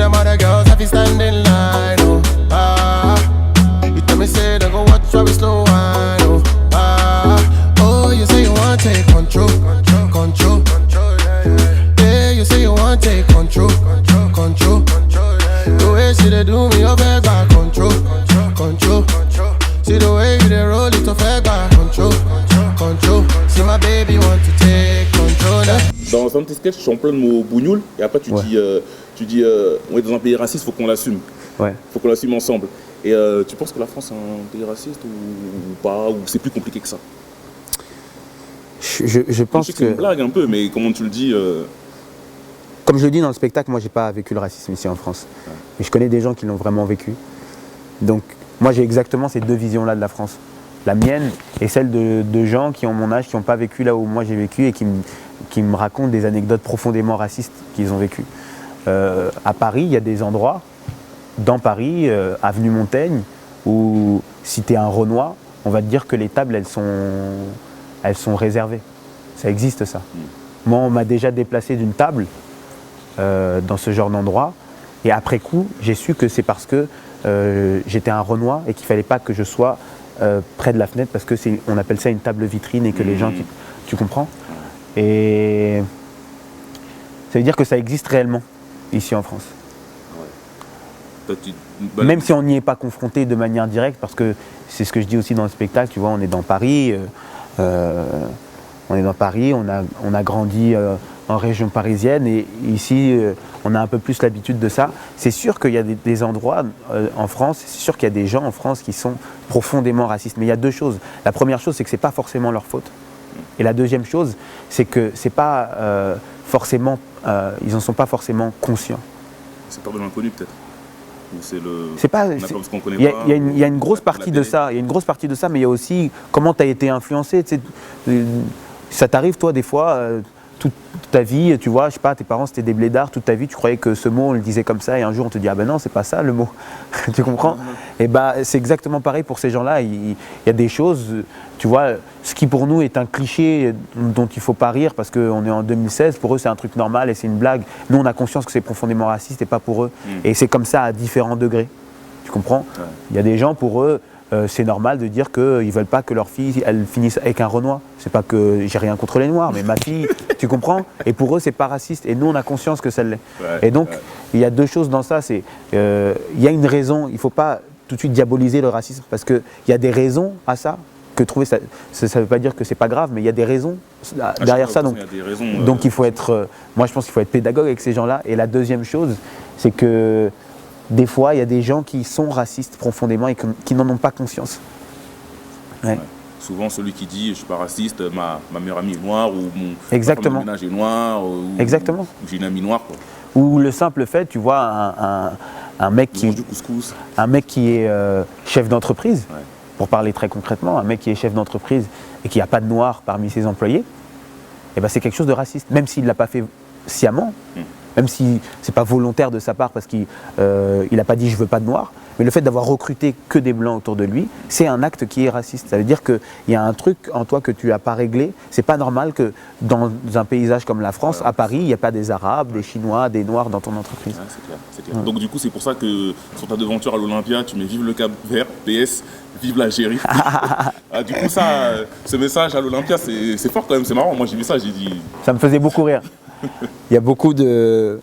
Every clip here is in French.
them other girls have to stand in line, oh. You tell me say they go watch how we slow wine, oh. Oh, you say you want to take control. Yeah, you say you want to take control. The way she they do me, you feel back control. See the way you they roll it, you feel back control. See my baby want to take control. Dans un de tes sketchs, tu chantes plein de mots bougnoul et après tu dis on est dans un pays raciste, faut qu'on l'assume. Ouais. Faut qu'on l'assume ensemble. Et tu penses que la France est un pays raciste ou pas, ou c'est plus compliqué que ça? Je pense que c'est une blague un peu, mais comment tu le dis Comme je le dis dans le spectacle, moi j'ai pas vécu le racisme ici en France. Ouais. Mais je connais des gens qui l'ont vraiment vécu. Donc moi j'ai exactement ces deux visions-là de la France. La mienne et celle de gens qui ont mon âge, qui n'ont pas vécu là où moi j'ai vécu et qui me racontent des anecdotes profondément racistes qu'ils ont vécues. À Paris, il y a des endroits, dans Paris, avenue Montaigne, où si tu es un Renoir, on va te dire que les tables, elles sont réservées. Ça existe ça. Moi, on m'a déjà déplacé d'une table dans ce genre d'endroit, et après coup, j'ai su que c'est parce que j'étais un Renoir et qu'il ne fallait pas que je sois près de la fenêtre, parce que on appelle ça une table vitrine et que les gens, tu comprends? Et ça veut dire que ça existe réellement ici en France. Même si on n'y est pas confronté de manière directe, parce que c'est ce que je dis aussi dans le spectacle, tu vois, on est dans Paris, on a grandi en région parisienne et ici on a un peu plus l'habitude de ça. C'est sûr qu'il y a des endroits en France, c'est sûr qu'il y a des gens en France qui sont profondément racistes, mais il y a deux choses. La première chose, c'est que c'est pas forcément leur faute. Et la deuxième chose, c'est que c'est pas forcément, ils en sont pas forcément conscients. C'est peur de l'inconnu peut-être. C'est pas. Il y a une grosse partie de ça. Il y a une grosse partie de ça, mais il y a aussi comment tu as été influencé. Tu sais, ça t'arrive toi des fois. Toute ta vie, tu vois, je sais pas, tes parents c'était des blédards, toute ta vie tu croyais que ce mot on le disait comme ça et un jour on te dit ah ben non c'est pas ça le mot, tu comprends? Et bah c'est exactement pareil pour ces gens-là, il y a des choses, tu vois, ce qui pour nous est un cliché dont il faut pas rire parce qu'on est en 2016, pour eux c'est un truc normal et c'est une blague, nous on a conscience que c'est profondément raciste et pas pour eux, et c'est comme ça à différents degrés, tu comprends? Il y a des gens pour eux, c'est normal de dire qu'ils ne veulent pas que leur fille elle finisse avec un Renoir. C'est pas que j'ai rien contre les Noirs, mais ma fille, tu comprends? Et pour eux, c'est pas raciste. Et nous, on a conscience que ça l'est. Et donc, il y a deux choses dans ça. Il y a une raison. Il ne faut pas tout de suite diaboliser le racisme parce qu'il y a des raisons à ça. Que trouver ça ne veut pas dire que c'est pas grave, mais il y a des raisons derrière ça. Donc il faut être. Moi, je pense qu'il faut être pédagogue avec ces gens-là. Et la deuxième chose, c'est que des fois, il y a des gens qui sont racistes profondément et qui n'en ont pas conscience. Ouais. Souvent, celui qui dit « je ne suis pas raciste, ma meilleure amie est noire » ou « Exactement. mon ménage est noir » ou exactement. « j'ai une amie noire ». Ou le simple fait, tu vois, un mec qui est chef d'entreprise, pour parler très concrètement, un mec qui est chef d'entreprise et qui n'a pas de noir parmi ses employés, eh ben, c'est quelque chose de raciste, même s'il ne l'a pas fait sciemment. Même si ce n'est pas volontaire de sa part parce qu'il n'a pas dit « je veux pas de noir », mais le fait d'avoir recruté que des blancs autour de lui, c'est un acte qui est raciste. Ça veut dire qu'il y a un truc en toi que tu n'as pas réglé. C'est pas normal que dans un paysage comme la France, à Paris, il n'y a pas des Arabes, des Chinois, des Noirs dans ton entreprise. C'est clair. Donc du coup, c'est pour ça que sur ta devanture à l'Olympia, tu mets « Vive le Cap-Vert, PS, vive l'Algérie ». Du coup, ce message à l'Olympia, c'est fort quand même, c'est marrant. Moi, j'ai vu ça, j'ai dit… Ça me faisait beaucoup rire. Il y a beaucoup de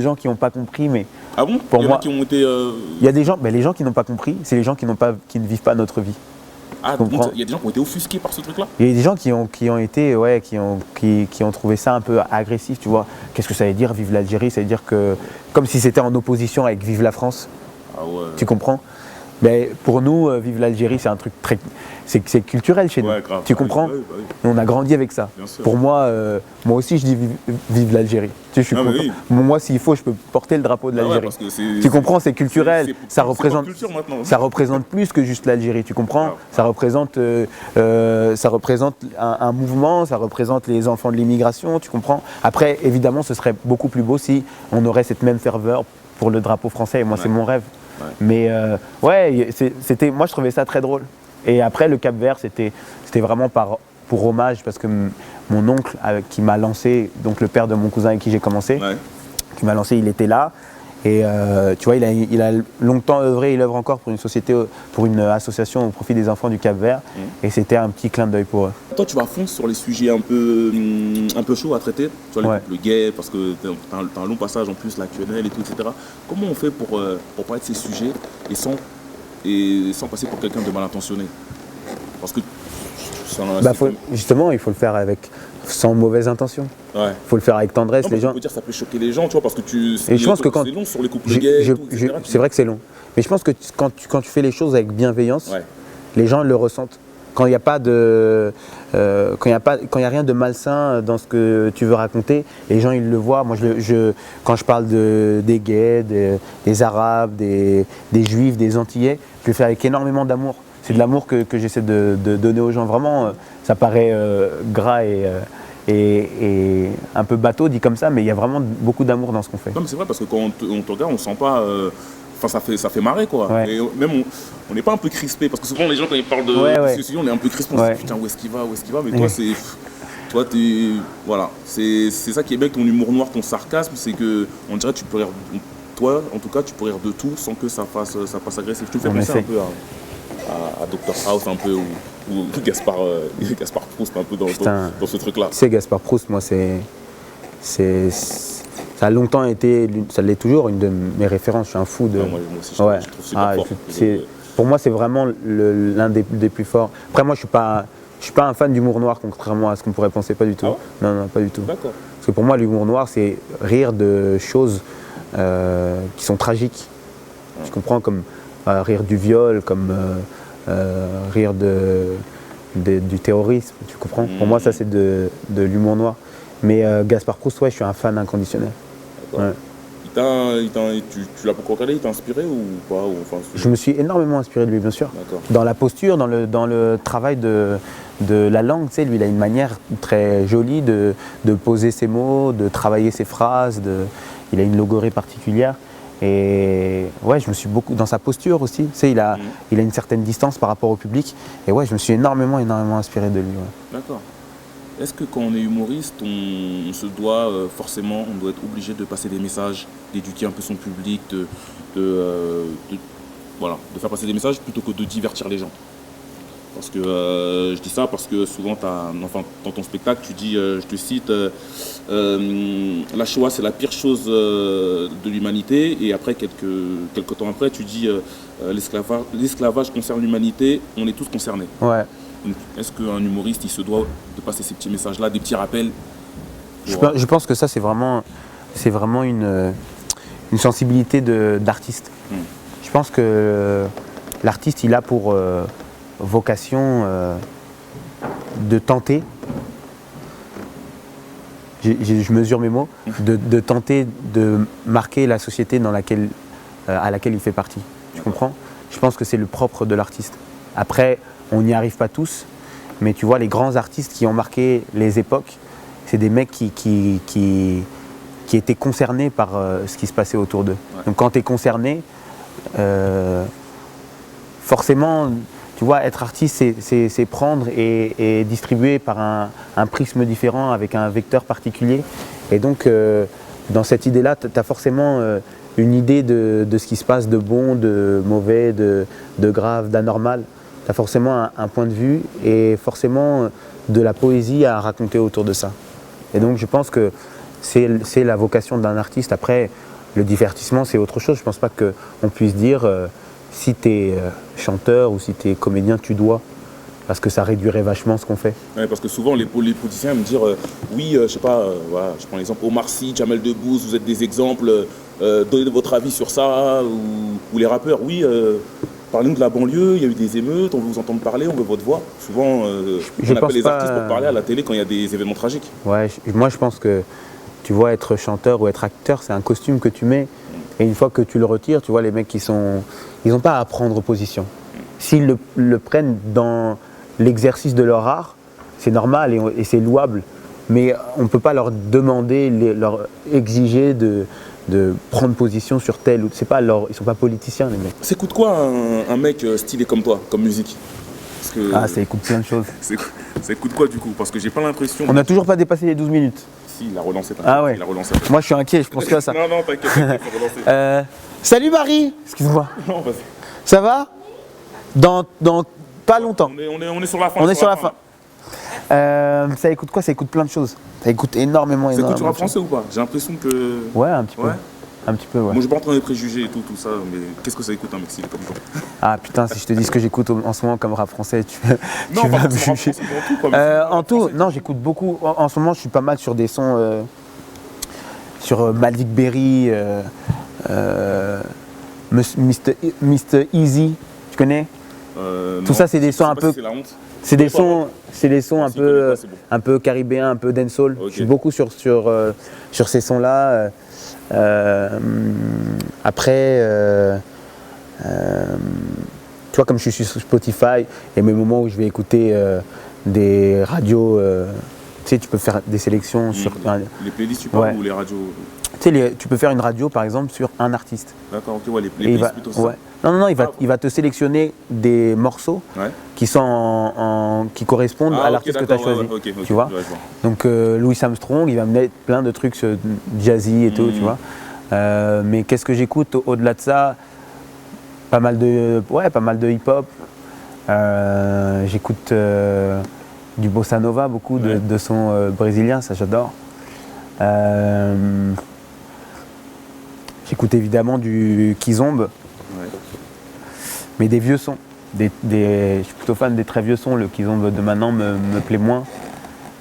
gens qui n'ont pas compris, mais ah bon? Pour moi, qui ont été il y a des gens, mais les gens qui n'ont pas compris, c'est les gens qui ne vivent pas notre vie. Ah, donc il y a des gens qui ont été offusqués par ce truc-là? Il y a des gens qui ont trouvé ça un peu agressif, tu vois. Qu'est-ce que ça veut dire, vive l'Algérie? Ça veut dire que, comme si c'était en opposition avec vive la France. Ah ouais. Tu comprends? Mais pour nous, vive l'Algérie, c'est un truc très… C'est culturel chez nous. Grave, tu comprends? Oui. On a grandi avec ça. Pour moi, moi aussi, je dis vive l'Algérie. Tu sais, je suis content. Oui. Moi, s'il faut, je peux porter le drapeau de l'Algérie. Tu comprends? C'est culturel. Ça représente plus que juste l'Algérie. Tu comprends? Ça représente un mouvement, ça représente les enfants de l'immigration. Tu comprends? Après, évidemment, ce serait beaucoup plus beau si on aurait cette même ferveur pour le drapeau français. Et moi, c'est mon rêve. Mais moi je trouvais ça très drôle. Et après le Cap-Vert c'était vraiment pour hommage parce que mon oncle qui m'a lancé, donc le père de mon cousin avec qui j'ai commencé, qui m'a lancé, il était là Et tu vois, il a longtemps œuvré, il œuvre encore pour une société, pour une association au profit des enfants du Cap-Vert. Et c'était un petit clin d'œil pour eux. Toi, tu vas à fond sur les sujets un peu chauds à traiter, tu vois, le gay, parce que tu as un long passage en plus, la quenelle et tout, etc. Comment on fait pour parler de ces sujets et sans passer pour quelqu'un de mal intentionné? Parce que justement, il faut le faire sans mauvaise intention. Il faut le faire avec tendresse. Les gens. On peut dire que ça peut choquer les gens, tu vois, parce que c'est long sur les couples gays. C'est vrai que c'est long. Mais je pense que quand tu fais les choses avec bienveillance, les gens le ressentent. Quand il n'y a pas quand il y a rien de malsain dans ce que tu veux raconter, les gens ils le voient. Moi, quand je parle des gays, des arabes, des juifs, des antillais, je le fais avec énormément d'amour. C'est de l'amour que j'essaie de donner aux gens. Vraiment, ça paraît gras et un peu bateau dit comme ça, mais il y a vraiment beaucoup d'amour dans ce qu'on fait. Non, mais c'est vrai parce que quand on te regarde, on sent pas. Enfin, ça fait marrer quoi. Et même on n'est pas un peu crispé parce que souvent les gens quand ils parlent de ce sujet, on est un peu crispé. On se dit putain où est-ce qu'il va. Mais toi voilà, c'est ça qui est bien avec ton humour noir, ton sarcasme, c'est que on dirait que tu peux rire. Toi, en tout cas, tu peux rire de tout sans que ça passe agressif. Tu me fais penser un peu à Dr House un peu ou Gaspard Proust un peu dans ce truc-là. Tu sais, Gaspard Proust, moi ça a longtemps été, ça l'est toujours, une de mes références. Je suis un fou de. Moi aussi, je trouve super fort. Pour moi, c'est vraiment l'un des plus forts. Après, moi, je suis pas un fan d'humour noir, contrairement à ce qu'on pourrait penser, pas du tout. Non, pas du tout. D'accord. Parce que pour moi, l'humour noir, c'est rire de choses qui sont tragiques. Tu comprends, comme rire du viol, comme rire du terrorisme. Tu comprends. Pour moi, ça, c'est de l'humour noir. Mais Gaspard Proust, je suis un fan inconditionnel. Tu l'as beaucoup regardé, il t'a inspiré ou pas Je me suis énormément inspiré de lui, bien sûr. Dans la posture, dans le travail de la langue, tu sais, lui, il a une manière très jolie de poser ses mots, de travailler ses phrases, il a une logorée particulière. Et je me suis beaucoup dans sa posture aussi. Tu sais, il a une certaine distance par rapport au public. Et je me suis énormément inspiré de lui. D'accord. Est-ce que quand on est humoriste, on se doit forcément, on doit être obligé de passer des messages, d'éduquer un peu son public, de faire passer des messages plutôt que de divertir les gens? Parce que je dis ça parce que souvent, dans ton spectacle, tu dis, je te cite, la Shoah c'est la pire chose de l'humanité, et après quelques temps après, tu dis l'esclavage concerne l'humanité, on est tous concernés. Est-ce qu'un humoriste, il se doit de passer ces petits messages-là, des petits rappels Je pense que ça, c'est vraiment une sensibilité d'artiste. Je pense que l'artiste, il a pour vocation de tenter, je mesure mes mots, de tenter de marquer la société à laquelle il fait partie. Tu comprends? Je pense que c'est le propre de l'artiste. Après, on n'y arrive pas tous, mais tu vois, les grands artistes qui ont marqué les époques, c'est des mecs qui étaient concernés par ce qui se passait autour d'eux. Donc quand tu es concerné, forcément, tu vois, être artiste, c'est prendre et distribuer par un prisme différent, avec un vecteur particulier. Et donc, dans cette idée-là, tu as forcément une idée de ce qui se passe de bon, de mauvais, de grave, d'anormal. Tu as forcément un point de vue et forcément de la poésie à raconter autour de ça. Et donc je pense que c'est la vocation d'un artiste. Après, le divertissement, c'est autre chose. Je ne pense pas qu'on puisse dire si tu es chanteur ou si tu es comédien, tu dois. Parce que ça réduirait vachement ce qu'on fait. Ouais, parce que souvent les politiciens me disent oui, je sais pas, je prends l'exemple Omar Sy, Jamel Debbouze, vous êtes des exemples, donnez votre avis sur ça, ou les rappeurs, oui. Parlez-nous de la banlieue, il y a eu des émeutes, on veut vous entendre parler, on veut votre voix. Souvent, on appelle les artistes pour parler à la télé quand il y a des événements tragiques. Ouais, moi je pense que, tu vois, être chanteur ou être acteur, c'est un costume que tu mets. Et une fois que tu le retires, tu vois, les mecs, ils n'ont pas à prendre position. S'ils le prennent dans l'exercice de leur art, c'est normal et c'est louable. Mais on ne peut pas leur demander, leur exiger de prendre position sur tel ou ils ne sont pas politiciens, les mecs. Ça écoute quoi un mec stylé comme toi, comme musique? Ça écoute plein de choses. Ça écoute quoi du coup? Parce que j'ai pas l'impression. On n'a toujours pas dépassé les 12 minutes. Si, il a relancé. Ah ouais. Il a relancé. Moi, je suis inquiet, je pense que ça. Non, t'inquiète, c'est relancé. Salut Marie. Excuse-moi. Non, vas-y. Ça va? Dans pas longtemps. On est sur la fin. On est sur la fin. Ça écoute quoi? Ça écoute plein de choses. Ça écoute énormément. Ça écoute du rap français ou pas? J'ai l'impression que... Ouais, un petit peu. Un petit peu, ouais. Moi, je vais pas entendre les préjugés et tout ça, mais qu'est-ce que ça écoute un mec s'il est comme ça? Ah putain, si je te dis ce que j'écoute en ce moment comme rap français, tu non, vas pas me juger. En tout, non, j'écoute beaucoup. En ce moment, je suis pas mal sur des sons sur Malik Berry, Mr. Easy, tu connais? Tout ça, c'est des sons un peu. C'est des sons un peu caribéens, un peu dancehall. Okay. Je suis beaucoup sur ces sons-là. Après, tu vois, comme je suis sur Spotify, il y a mes moments où je vais écouter des radios. Tu sais, tu peux faire des sélections sur. Les playlists, tu parles, ou les radios? Tu sais, tu peux faire une radio par exemple sur un artiste. D'accord, ok, ouais, les playlists plutôt ça. Ouais. Non, il va te sélectionner des morceaux qui sont qui correspondent à l'artiste que tu as choisi. Tu vois. Donc Louis Armstrong, il va me mettre plein de trucs jazzy et tout, tu vois. Mais qu'est-ce que j'écoute au-delà de ça? Pas mal de hip-hop. J'écoute du bossa nova, beaucoup de sons brésiliens, ça j'adore. J'écoute évidemment du Kizomba, mais des vieux sons. Je suis plutôt fan des très vieux sons. Le Kizomba de maintenant me plaît moins.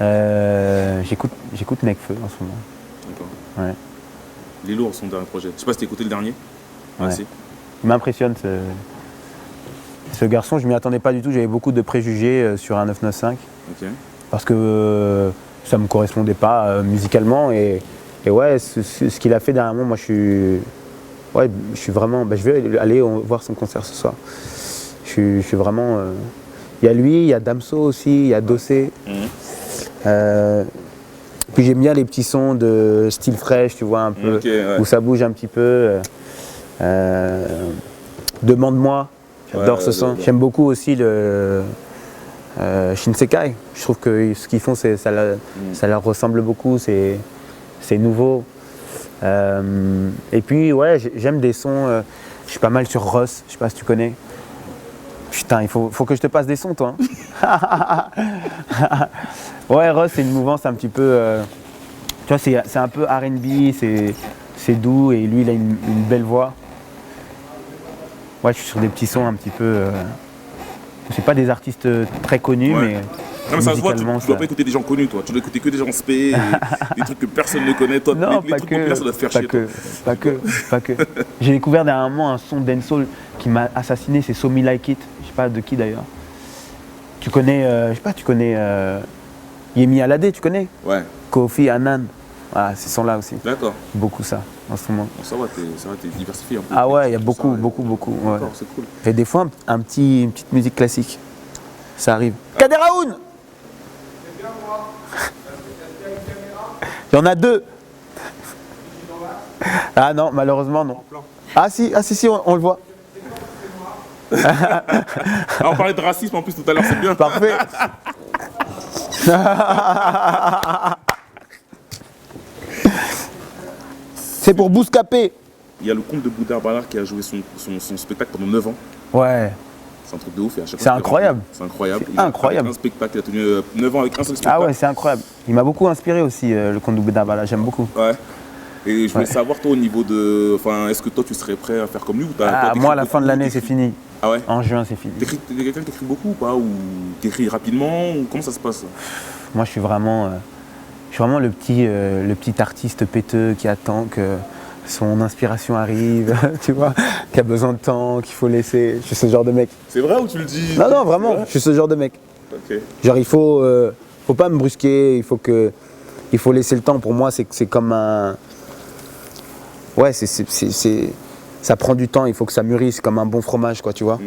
J'écoute Nekfeu en ce moment. D'accord. Ouais. Il est lourd son dernier projet. Je sais pas si t'as écouté le dernier. Il m'impressionne ce garçon. Je m'y attendais pas du tout. J'avais beaucoup de préjugés sur un 995. Okay. Parce que ça me correspondait pas musicalement et ouais, ce qu'il a fait dernièrement, moi je suis vraiment. Je vais aller voir son concert ce soir. Je suis vraiment. Il y a lui, il y a Damso aussi, il y a Dossé. Puis j'aime bien les petits sons de style fraîche, tu vois, un peu, où ça bouge un petit peu. Demande-moi, j'adore ce son. J'aime beaucoup aussi le Shinsekai. Je trouve que ce qu'ils font, ça leur ressemble beaucoup, c'est nouveau. Et puis, ouais, j'aime des sons. Je suis pas mal sur Ross, je sais pas si tu connais. Putain, il faut que je te passe des sons, toi. Ouais, Ross, c'est une mouvance un petit peu. Tu vois, c'est un peu R&B, c'est doux et lui, il a une belle voix. Ouais, je suis sur des petits sons un petit peu. C'est pas des artistes très connus, mais. Non, mais ça se voit, tu dois pas écouter des gens connus, toi. Tu dois écouter que des gens spé, des trucs que personne ne connaît. Toi, non, les trucs populaires, ça doit te faire chier. Pas que. J'ai découvert dernièrement un son dancehall qui m'a assassiné, c'est So Me Like It. Je sais pas de qui d'ailleurs. Tu connais, je sais pas, tu connais Yemi Alade, tu connais? Ouais. Kofi Annan. Voilà, ces sons-là aussi. D'accord. Beaucoup ça, en ce moment. Ça va, t'es diversifié un peu. Ah ouais, il y a beaucoup. Ouais. D'accord, c'est cool. Et des fois, une petite musique classique. Ça arrive. Kader Aoun! Il y en a deux. Ah non, malheureusement non. Ah si, on le voit. On parlait de racisme en plus tout à l'heure, c'est bien. Parfait. C'est pour Bouscapé. Il y a le comte de Boudarbala qui a joué son spectacle pendant 9 ans. Ouais. C'est un truc de ouf. C'est incroyable. C'est incroyable. Incroyable. Un spectacle, il a tenu 9 ans avec un seul spectacle. Ah ouais, c'est incroyable. Il m'a beaucoup inspiré aussi, le comte de Boudarbala, j'aime beaucoup. Ouais. Et je voulais savoir, toi, au niveau de. Enfin, est-ce que toi, tu serais prêt à faire comme lui ou moi, à la fin de l'année, c'est fini. Ah ouais? En juin, c'est fini. T'es quelqu'un qui écrit beaucoup ou pas? Ou t'écris rapidement? Ou comment ça se passe? Moi, je suis vraiment le petit artiste péteux qui attend que son inspiration arrive, tu vois, qui a besoin de temps, qu'il faut laisser. Je suis ce genre de mec. C'est vrai ou tu le dis? Non, vraiment, je suis ce genre de mec. Ok. Genre, il faut pas me brusquer, il faut laisser le temps. Pour moi, c'est comme un. Ouais, ça prend du temps, il faut que ça mûrisse comme un bon fromage, quoi, tu vois.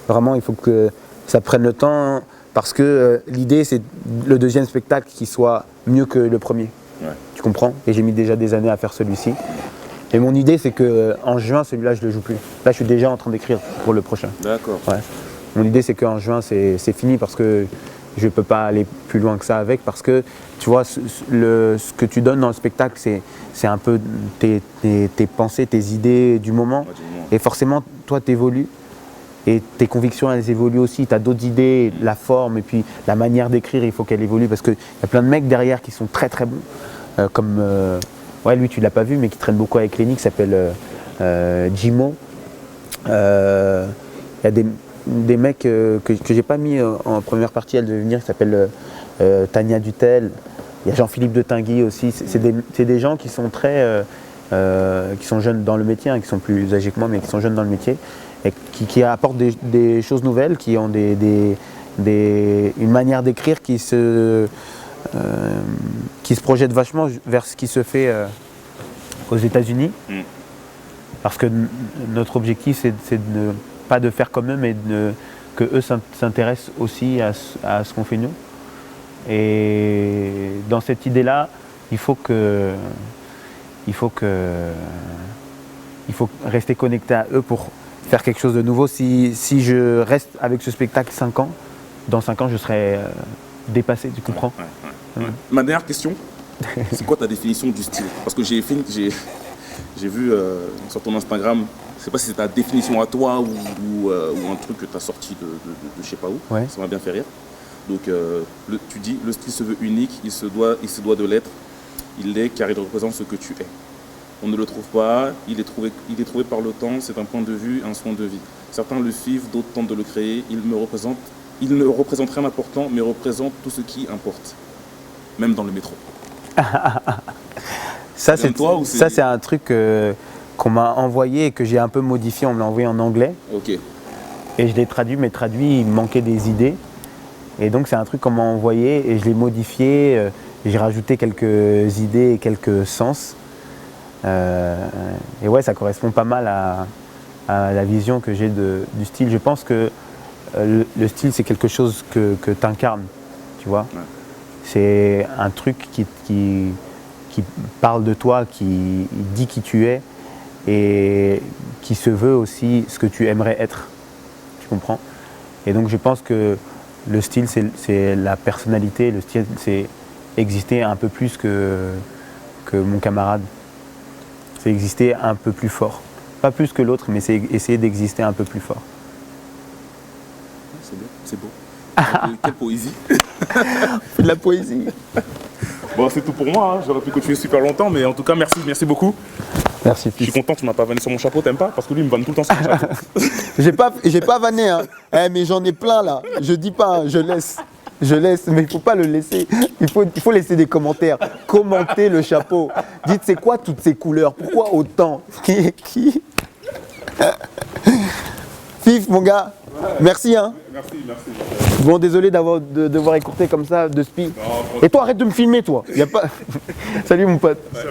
Vraiment, il faut que ça prenne le temps parce que l'idée, c'est le deuxième spectacle qui soit mieux que le premier. Ouais. Tu comprends? Et j'ai mis déjà des années à faire celui-ci. Et mon idée, c'est qu'en juin, celui-là, je ne le joue plus. Là, je suis déjà en train d'écrire pour le prochain. D'accord. Ouais. Mon idée, c'est qu'en juin, c'est fini parce que je ne peux pas aller plus loin que ça avec parce que, tu vois, ce que tu donnes dans le spectacle, c'est un peu tes pensées, tes idées du moment. Et forcément, toi, tu évolues. Et tes convictions, elles évoluent aussi. Tu as d'autres idées, la forme et puis la manière d'écrire, il faut qu'elle évolue. Parce qu'il y a plein de mecs derrière qui sont très très bons. Comme, ouais, lui, tu ne l'as pas vu, mais qui traîne beaucoup avec Lenny, qui s'appelle Jimo. Il y a des mecs que j'ai pas mis en première partie, elle devait venir, qui s'appelle Tania Dutel. Il y a Jean-Philippe de Tinguy aussi. C'est des gens qui sont qui sont jeunes dans le métier, hein, qui sont plus âgés que moi, mais qui sont jeunes dans le métier, et qui apportent des choses nouvelles, qui ont une manière d'écrire qui se projette vachement vers ce qui se fait aux États-Unis. Parce que notre objectif, c'est pas de faire comme eux, mais que eux s'intéressent aussi à ce qu'on fait nous. Et dans cette idée-là, il faut rester connecté à eux pour faire quelque chose de nouveau. Si je reste avec ce spectacle 5 ans, dans 5 ans, je serai dépassé, tu comprends? Ouais. Ma dernière question, c'est quoi ta définition du style? Parce que j'ai vu sur ton Instagram, je sais pas si c'est ta définition à toi ou un truc que tu as sorti de je sais pas où, ouais. Ça m'a bien fait rire. Donc tu dis, le style se veut unique, il se doit de l'être, il l'est car il représente ce que tu es. On ne le trouve pas, il est trouvé par le temps, c'est un point de vue, un soin de vie. Certains le suivent, d'autres tentent de le créer, il ne représente rien d'important, mais représente tout ce qui importe, même dans le métro. Ça, c'est un truc qu'on m'a envoyé et que j'ai un peu modifié. On me l'a envoyé en anglais. Ok. Et je l'ai traduit, mais il manquait des idées. Et donc, c'est un truc qu'on m'a envoyé et je l'ai modifié. J'ai rajouté quelques idées et quelques sens. Et ouais, ça correspond pas mal à la vision que j'ai du style. Je pense que le style, c'est quelque chose que tu incarnes, tu vois. Ouais. C'est un truc qui parle de toi, qui dit qui tu es et qui se veut aussi ce que tu aimerais être. Tu comprends? Et donc je pense que le style, c'est la personnalité. Le style, c'est exister un peu plus que mon camarade. C'est exister un peu plus fort. Pas plus que l'autre, mais c'est essayer d'exister un peu plus fort. C'est bien, c'est beau. Quelle poésie. C'est de la poésie. Bon, c'est tout pour moi, hein. J'aurais pu continuer super longtemps, mais en tout cas, merci beaucoup. Merci. Je suis content que tu m'as pas vanné sur mon chapeau, t'aimes pas? Parce que lui, il me vanne tout le temps sur mon chapeau. j'ai pas vanné, hein. Mais j'en ai plein là. Je dis pas, hein, je laisse, mais il faut pas le laisser. Il faut laisser des commentaires. Commentez le chapeau. Dites, c'est quoi toutes ces couleurs? Pourquoi autant? Qui Fif, mon gars. Ouais. Merci, hein. Merci. Bon, désolé de devoir écourter comme ça de spi. Et toi, arrête de me filmer, toi. Y a pas... Salut, mon pote. Ouais.